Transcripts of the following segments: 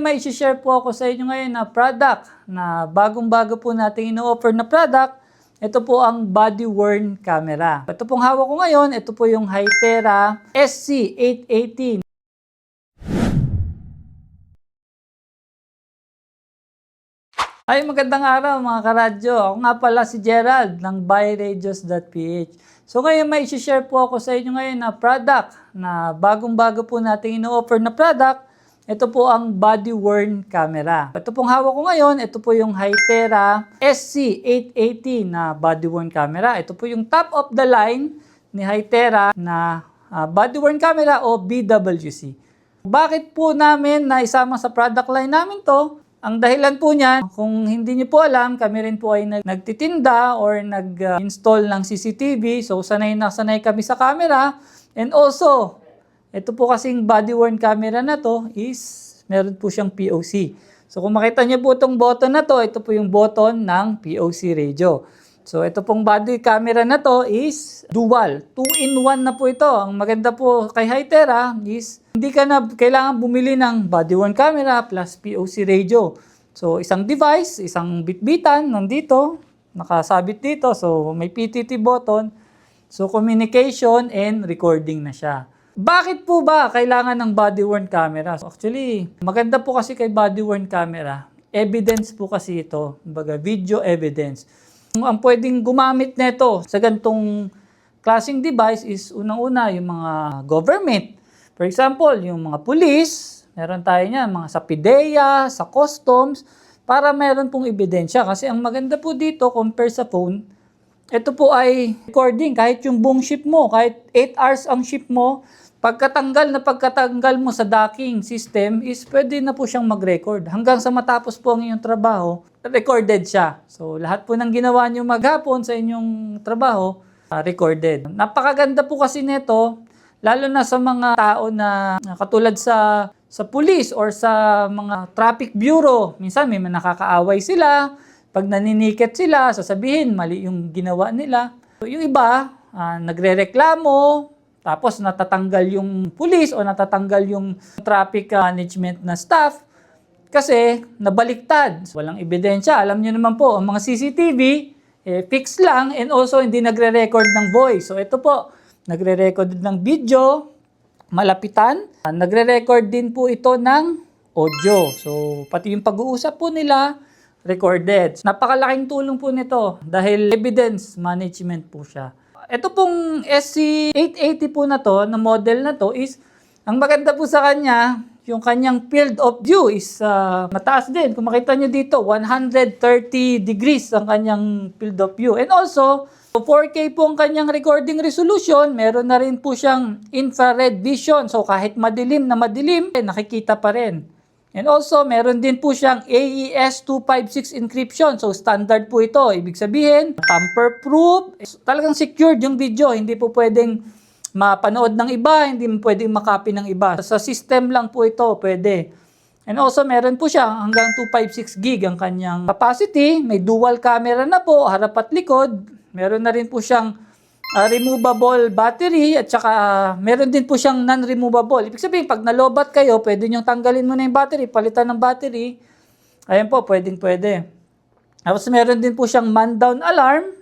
may share po ako sa inyo ngayon na product na bagong-bago po natin ino-offer na product. Ito po ang body-worn camera. Ito pong hawak ko ngayon, ito po yung Hytera SC818. Ay, magandang araw mga karadyo. Ako nga pala si Gerald ng buyradios.ph. So ngayon may share po ako sa inyo ngayon na product na bagong-bago po natin ino-offer na product. Ito po ang body-worn camera. Ito pong hawak ko ngayon, ito po yung Hytera SC818 na body-worn camera. Ito po yung top of the line ni Hytera na body-worn camera o BWC. Bakit po namin naisama sa product line namin to? Ang dahilan po niyan, kung hindi niyo po alam, kami rin po ay nagtitinda or nag-install ng CCTV. So sanay na sanay kami sa camera. And also, ito po kasing body-worn camera na to is meron po siyang POC. So kung makita niyo po itong button na to, ito po yung button ng POC radio. So ito pong body camera na to is dual. 2-in-1 na po ito. Ang maganda po kay Hytera is hindi ka na kailangan bumili ng body-worn camera plus POC radio. So isang device, isang bitbitan nandito, nakasabit dito. So may PTT button. So communication and recording na siya. Bakit po ba kailangan ng body-worn camera? Actually, maganda po kasi kay body-worn camera. Evidence po kasi ito. Kumbaga, video evidence. Ang pwedeng gumamit nito sa ganitong klaseng device is unang-una yung mga government. For example, yung mga police, meron tayo niyan, mga sa PIDEA, sa customs, para meron pong ebidensya. Kasi ang maganda po dito, compare sa phone, ito po ay recording. Kahit yung buong ship mo, kahit 8 hours ang ship mo, pagkatanggal mo sa docking system is pwede na po siyang mag-record. Hanggang sa matapos po ang inyong trabaho, recorded siya. So lahat po ng ginawa niyo maghapon sa inyong trabaho, recorded. Napakaganda po kasi nito, lalo na sa mga tao na katulad sa police or sa mga traffic bureau. Minsan may nakakaaway sila, pag naniniket sila, sasabihin mali yung ginawa nila. So, yung iba, nagrereklamo, tapos natatanggal yung police o natatanggal yung traffic management na staff kasi nabaliktad. Walang ebidensya. Alam niyo naman po, ang mga CCTV, fix lang and also hindi nagre-record ng voice. So ito po, nagre-record ng video, malapitan. Nagre-record din po ito ng audio. So pati yung pag-uusap po nila, recorded. Napakalaking tulong po nito dahil evidence management po siya. Ito pong SC880 po na to, na model na to is, ang maganda po sa kanya, yung kanyang field of view is mataas din. Kung makita nyo dito, 130 degrees ang kanyang field of view. And also, 4K po ang kanyang recording resolution, meron na rin po siyang infrared vision. So kahit madilim na madilim, nakikita pa rin. And also, meron din po siyang AES-256 encryption. So, standard po ito. Ibig sabihin, tamper-proof. Talagang secured yung video. Hindi po pwedeng mapanood ng iba. Hindi po pwedeng makopy ng iba. Sa system lang po ito, pwede. And also, meron po siya hanggang 256 gig ang kanyang capacity. May dual camera na po, harap at likod. Meron na rin po siyang removable battery at saka meron din po siyang non-removable. Ibig sabihin, pag nalobat kayo, pwede nyo tanggalin mo na yung battery, palitan ng battery. Ayan po, pwede. Tapos meron din po siyang man-down alarm.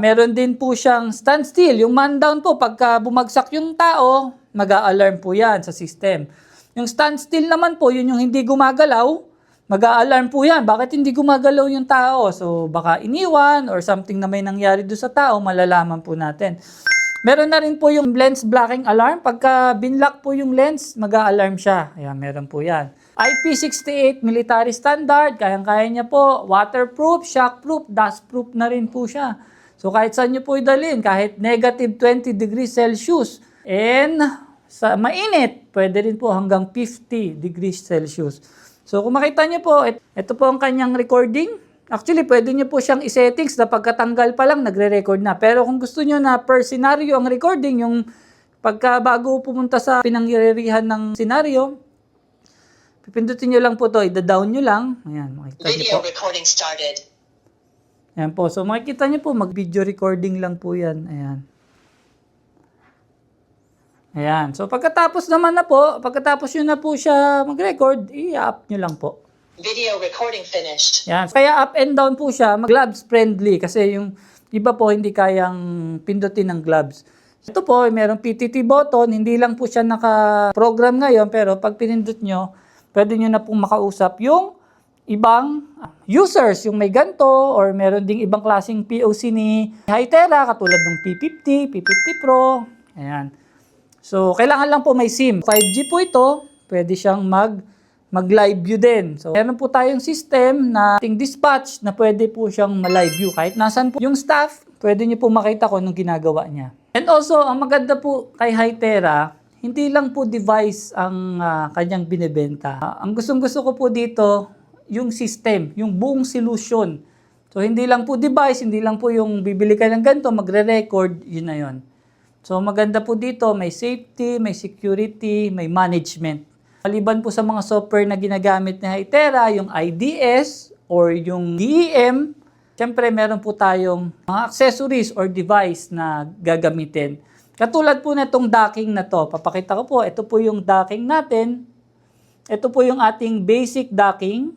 Meron din po siyang standstill. Yung man-down po, pagka bumagsak yung tao, mag-a-alarm po yan sa system. Yung standstill naman po, yun yung hindi gumagalaw, mag-a-alarm po yan. Bakit hindi gumagalaw yung tao? So, baka iniwan or something na may nangyari doon sa tao, malalaman po natin. Meron na rin po yung lens blocking alarm. Pagka binlock po yung lens, mag-a-alarm siya. Ayan, meron po yan. IP68 military standard, kayang-kaya niya po. Waterproof, shockproof, dustproof na rin po siya. So, kahit saan nyo po idalhin, kahit negative 20 degrees Celsius. And sa mainit, pwede rin po hanggang 50 degrees Celsius. So kung makita niyo po, ito po ang kanyang recording. Actually, pwede niyo po siyang i-settings na pagkatanggal pa lang, nagre-record na. Pero kung gusto niyo na per scenario ang recording, yung pagka bago pumunta sa pinangyarihan ng scenario, pipindutin niyo lang po to, i-down niyo lang. Ayan, makikita niyo po. Video recording started. Ayan po. So makikita niyo po, mag-video recording lang po yan. Ayan. Ayan. So pagkatapos naman na po, pagkatapos nyo na po siya mag-record, i-up nyo lang po. Video recording finished. Yan. Kaya up and down po siya, gloves friendly kasi yung iba po hindi kayang pindutin ng gloves. Ito po, merong PTT button, hindi lang po siya naka-program ngayon, pero pag pinindot nyo, pwede nyo na pong makausap yung ibang users, yung may ganto, or meron ding ibang klaseng POC ni Hytera, katulad ng P50, P50 Pro. Ayan. So, kailangan lang po may SIM. 5G po ito, pwede siyang mag-live view din. So, meron po tayong system na ating dispatch na pwede po siyang ma-live view. Kahit nasan po yung staff, pwede niyo po makita kung anong ginagawa niya. And also, ang maganda po kay Hytera, hindi lang po device ang kanyang binibenta. Ang gustong-gusto ko po dito, yung system, yung buong solution. So, hindi lang po device, hindi lang po yung bibili ka ng ganito, magre-record, yun na yun. So, maganda po dito, may safety, may security, may management. Maliban po sa mga software na ginagamit ni Hytera, yung IDS or yung DEM, siyempre meron po tayong mga accessories or device na gagamitin. Katulad po na itong docking na to. Papakita ko po, ito po yung docking natin. Ito po yung ating basic docking.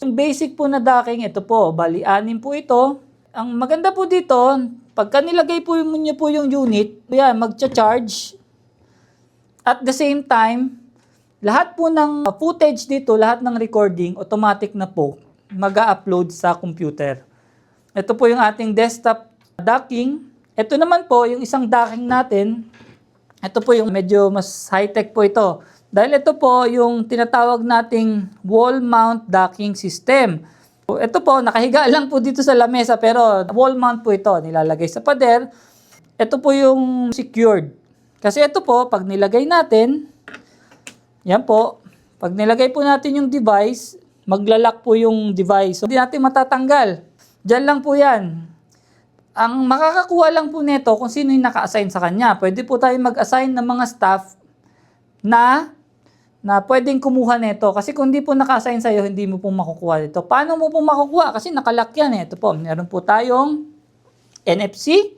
Yung basic po na docking, ito po, bali 6 po ito. Ang maganda po dito, pagka nilagay po niyo po yung unit, yan, magcha-charge. At the same time, lahat po ng footage dito, lahat ng recording, automatic na po mag-upload sa computer. Ito po yung ating desktop docking. Ito naman po, yung isang docking natin, ito po yung medyo mas high-tech po ito. Dahil ito po yung tinatawag nating wall mount docking system. Ito po, nakahiga lang po dito sa lamesa pero wall mount po ito, nilalagay sa pader. Ito po yung secured. Kasi ito po, pag nilagay natin, yan po, pag nilagay po natin yung device, maglalak po yung device. So, hindi natin matatanggal. Diyan lang po yan. Ang makakakuha lang po nito kung sino yung naka-assign sa kanya. Pwede po tayo mag-assign ng mga staff na pwedeng kumuha nito. Kasi kung hindi po naka-assign sa'yo, hindi mo po makukuha dito. Paano mo po makukuha? Kasi nakalock yan eh. Ito po, meron po tayong NFC.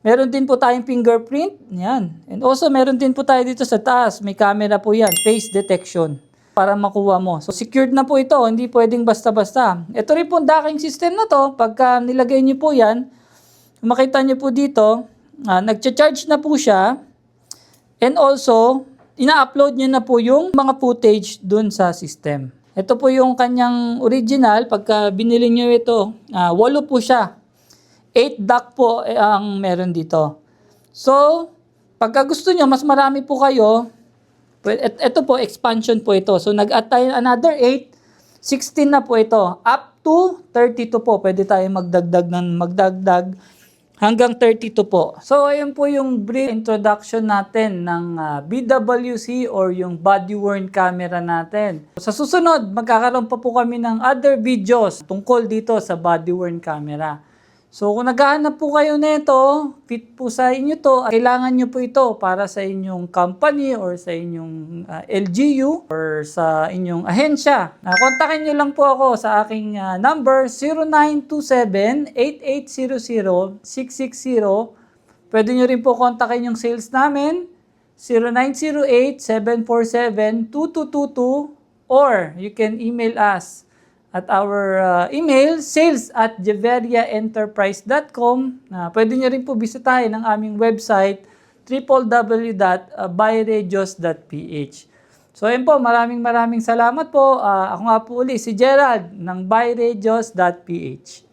Meron din po tayong fingerprint. Yan. And also, meron din po tayo dito sa taas. May camera po yan. Face detection. Para makuha mo. So, secured na po ito. Hindi pwedeng basta-basta. Ito rin po docking system na to. Pagka nilagay nyo po yan, makita nyo po dito, nagcha-charge na po siya. And also, ina-upload nyo na po yung mga footage dun sa system. Ito po yung kanyang original. Pagka binili nyo ito, 8 po siya. 8 dock po ang meron dito. So, pagka gusto nyo, mas marami po kayo, ito po, expansion po ito. So, nag-add tayo another 8, 16 na po ito. Up to 32 po. Pwede tayo magdagdag hanggang 32 po. So, ayun po yung brief introduction natin ng BWC or yung body-worn camera natin. Sa susunod, magkakaroon pa po kami ng other videos tungkol dito sa body-worn camera. So, kung naghahanap po kayo nito, fit po sa inyo to, kailangan nyo po ito para sa inyong company or sa inyong LGU or sa inyong ahensya. Kontakin nyo lang po ako sa aking number 0927-8800-660. Pwede nyo rin po kontakin yung sales namin 0908-747-2222 or you can email us at our email, sales@jeveriaenterprise.com. Pwede nyo rin po bisitahin ang aming website, www.buyradios.ph. So, ayun po, maraming salamat po. Ako nga po uli, si Gerald ng buyradios.ph.